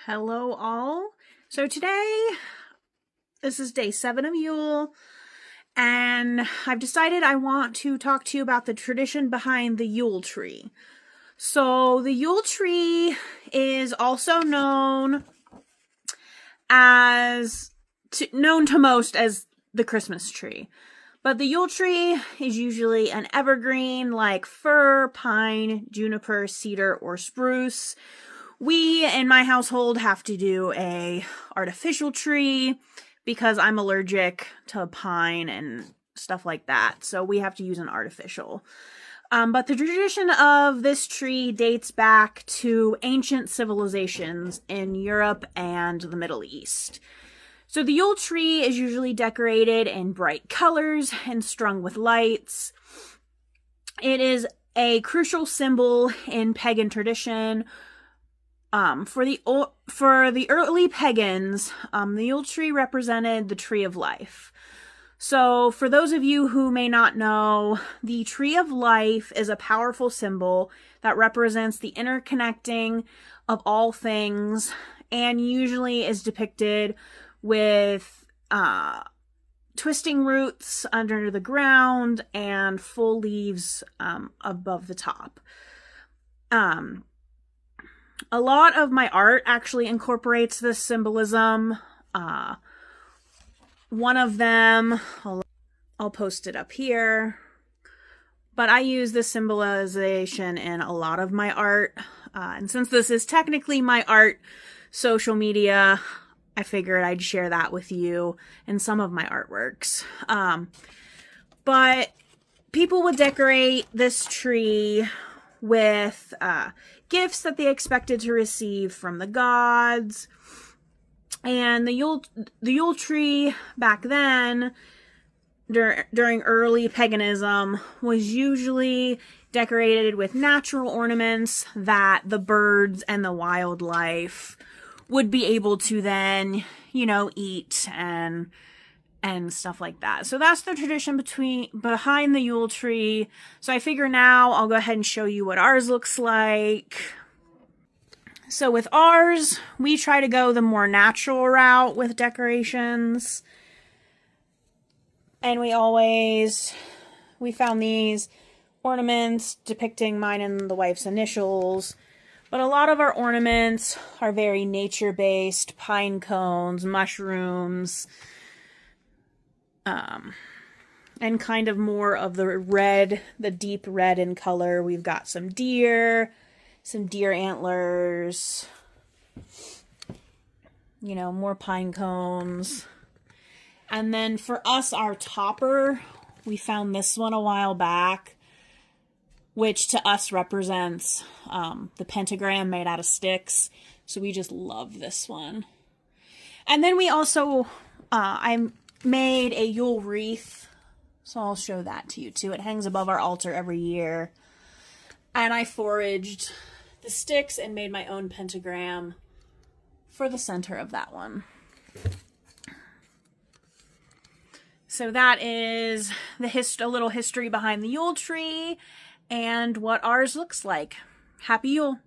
Hello all. So today, this is day 7 of Yule, and I've decided I want to talk to you about the tradition behind the Yule tree. So the Yule tree is also known to most as the Christmas tree. But the Yule tree is usually an evergreen like fir, pine, juniper, cedar, or spruce. We, in my household, have to do a artificial tree because I'm allergic to pine and stuff like that. So we have to use an artificial. But the tradition of this tree dates back to ancient civilizations in Europe and the Middle East. So the Yule tree is usually decorated in bright colors and strung with lights. It is a crucial symbol in pagan tradition. For the early pagans, the Yule tree represented the tree of life. So for those of you who may not know, the tree of life is a powerful symbol that represents the interconnecting of all things and usually is depicted with twisting roots under the ground and full leaves above the top. A lot of my art actually incorporates this symbolism. One of them, I'll post it up here, but I use this symbolization in a lot of my art. And since this is technically my art social media, I figured I'd share that with you in some of my artworks. But people would decorate this tree with gifts that they expected to receive from the gods. And the Yule tree back then, during early paganism, was usually decorated with natural ornaments that the birds and the wildlife would be able to then, eat and stuff like that. So that's the tradition behind the Yule tree. So I figure now I'll go ahead and show you what ours looks like. So with ours, we try to go the more natural route with decorations. And we found these ornaments depicting mine and the wife's initials. But a lot of our ornaments are very nature-based, pine cones, mushrooms, and kind of more of the deep red in color. We've got some deer antlers, more pine cones. And then for us, our topper, we found this one a while back, which to us represents the pentagram made out of sticks. So we just love this one. And then we also, I made a Yule wreath, so I'll show that to you too. It hangs above our altar every year. And I foraged the sticks and made my own pentagram for the center of that one. So that is a little history behind the Yule tree and what ours looks like. Happy Yule!